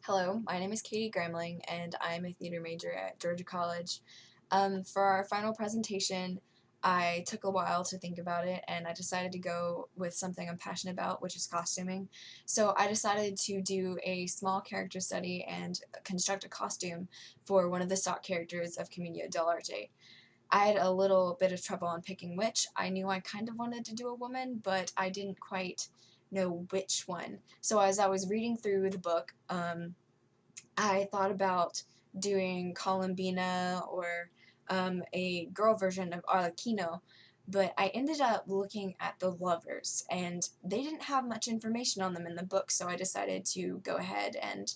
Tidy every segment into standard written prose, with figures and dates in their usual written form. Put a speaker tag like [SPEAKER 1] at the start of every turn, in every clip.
[SPEAKER 1] Hello, my name is Katy Gramling, and I'm a theater major at Georgia College. For our final presentation, I took a while to think about it, and I decided to go with something I'm passionate about, which is costuming. So I decided to do a small character study and construct a costume for one of the stock characters of Commedia Dell'Arte. I had a little bit of trouble on picking which. I knew I kind of wanted to do a woman, but I didn't quite know which one. So as I was reading through the book, I thought about doing Columbina or a girl version of Arlecchino, but I ended up looking at the lovers, and they didn't have much information on them in the book, so I decided to go ahead and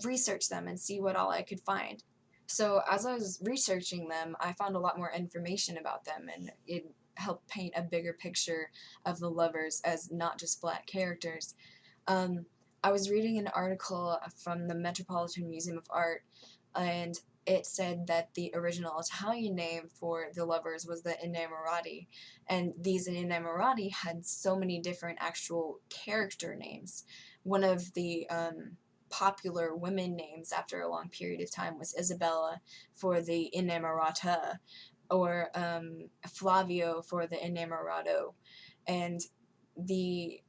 [SPEAKER 1] research them and see what all I could find. So as I was researching them, I found a lot more information about them, and it helped paint a bigger picture of the lovers as not just black characters. Um, I was reading an article from the Metropolitan Museum of Art, and it said that the original Italian name for the lovers was the Innamorati, and these Innamorati had so many different actual character names. One of the popular women names after a long period of time was Isabella for the Innamorata, or Flavio for the Innamorato, and the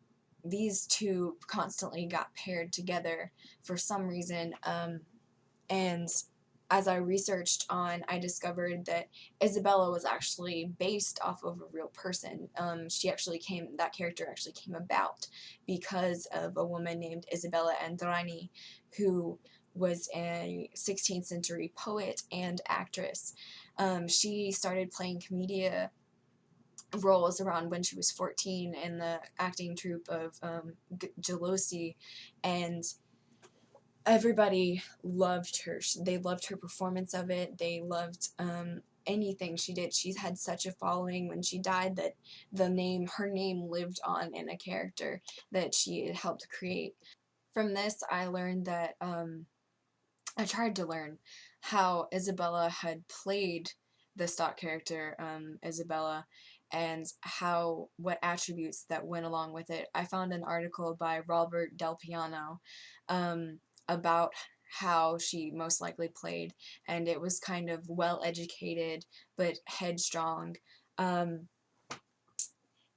[SPEAKER 1] these two constantly got paired together for some reason, and as I researched on, I discovered that Isabella was actually based off of a real person. That character actually came about because of a woman named Isabella Andrani, who was a 16th century poet and actress. She started playing commedia roles around when she was 14 in the acting troupe of Gelosi, and everybody loved her. They loved her performance of it. They loved anything she did. She had such a following when she died that her name lived on in a character that she had helped create. From this, I learned that I tried to learn how Isabella had played the stock character Isabella, and what attributes that went along with it. I found an article by Robert Del Piano um, about how she most likely played, and it was kind of well educated but headstrong, um,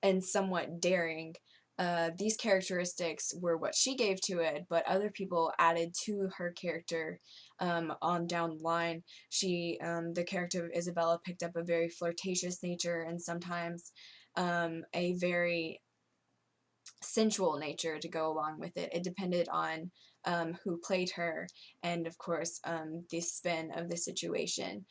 [SPEAKER 1] and somewhat daring. These characteristics were what she gave to it, but other people added to her character on down the line. The character of Isabella picked up a very flirtatious nature and sometimes a very sensual nature to go along with it. It depended on who played her and, of course, the spin of the situation.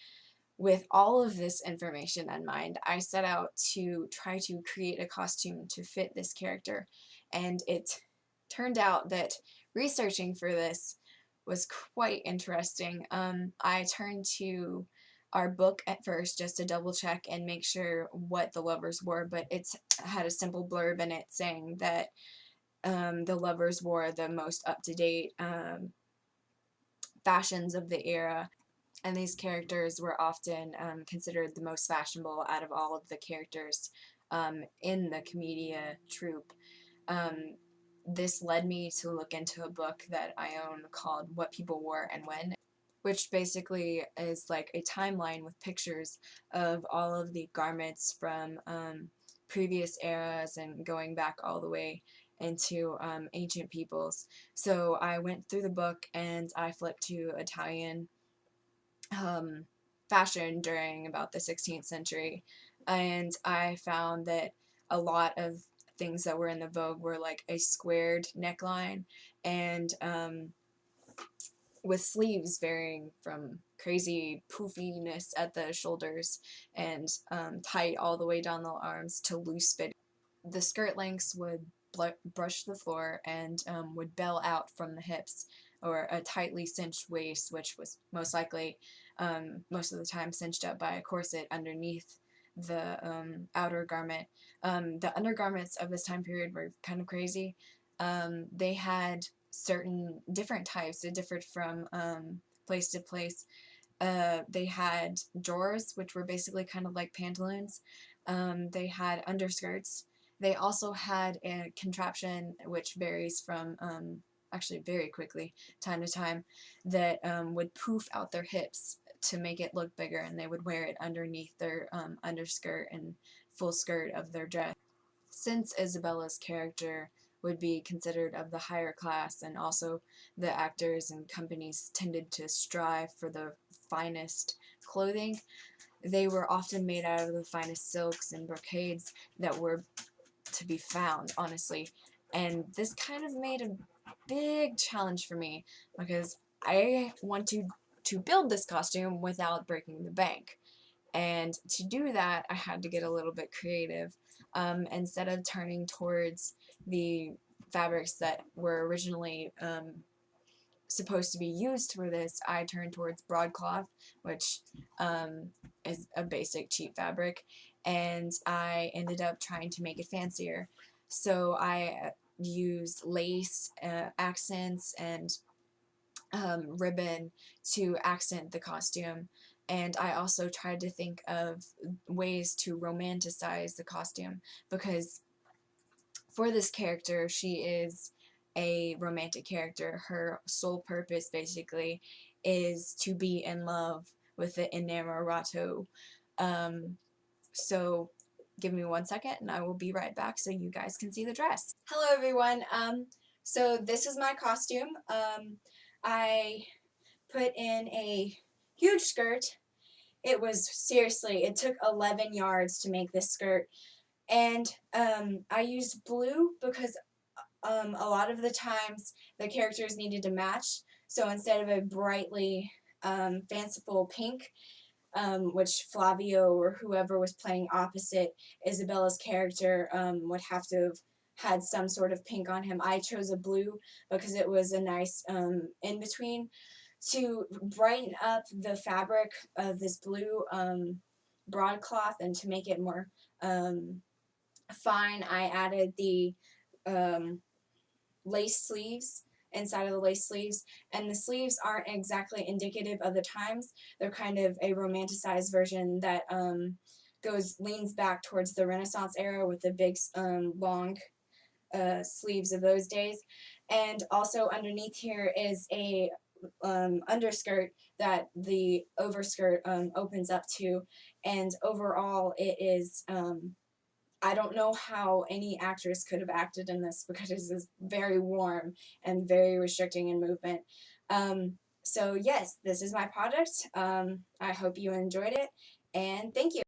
[SPEAKER 1] With all of this information in mind, I set out to try to create a costume to fit this character, and it turned out that researching for this was quite interesting. I turned to our book at first just to double check and make sure what the lovers were, but it's had a simple blurb in it saying that the lovers wore the most up-to-date fashions of the era, and these characters were often considered the most fashionable out of all of the characters in the Commedia troupe. Um, this led me to look into a book that I own called What People Wore and When, which basically is like a timeline with pictures of all of the garments from previous eras and going back all the way into ancient peoples. So I went through the book and I flipped to Italian um, fashion during about the 16th century, and I found that a lot of things that were in the vogue were like a squared neckline and with sleeves varying from crazy poofiness at the shoulders and tight all the way down the arms to loose fit. The skirt lengths would brush the floor and would bell out from the hips, or a tightly cinched waist, which was most likely, most of the time, cinched up by a corset underneath the outer garment. The undergarments of this time period were kind of crazy. They had certain different types that differed from place to place. They had drawers, which were basically kind of like pantaloons. They had underskirts. They also had a contraption which varies from actually very quickly, time to time, that would poof out their hips to make it look bigger, and they would wear it underneath their underskirt and full skirt of their dress. Since Isabella's character would be considered of the higher class, and also the actors and companies tended to strive for the finest clothing, they were often made out of the finest silks and brocades that were to be found, honestly. And this kind of made a big challenge for me, because I want to build this costume without breaking the bank. And to do that, I had to get a little bit creative. Instead of turning towards the fabrics that were originally supposed to be used for this, I turned towards broadcloth, which is a basic cheap fabric, and I ended up trying to make it fancier. So I used lace accents and ribbon to accent the costume, and I also tried to think of ways to romanticize the costume, because for this character, she is a romantic character. Her sole purpose, basically, is to be in love with the innamorato. So give me 1 second and I will be right back so you guys can see the dress. Hello everyone. So this is my costume. I put in a huge skirt. It was, seriously, it took 11 yards to make this skirt. And I used blue because a lot of the times the characters needed to match. So instead of a brightly fanciful pink, which Flavio or whoever was playing opposite Isabella's character would have to have had some sort of pink on him, I chose a blue because it was a nice in-between. To brighten up the fabric of this blue broadcloth and to make it more fine, I added the lace sleeves inside of the lace sleeves, and the sleeves aren't exactly indicative of the times. They're kind of a romanticized version that leans back towards the Renaissance era with the big long sleeves of those days. And also underneath here is a underskirt that the overskirt opens up to, and overall it is I don't know how any actress could have acted in this because it is very warm and very restricting in movement. So yes, this is my product. I hope you enjoyed it, and thank you.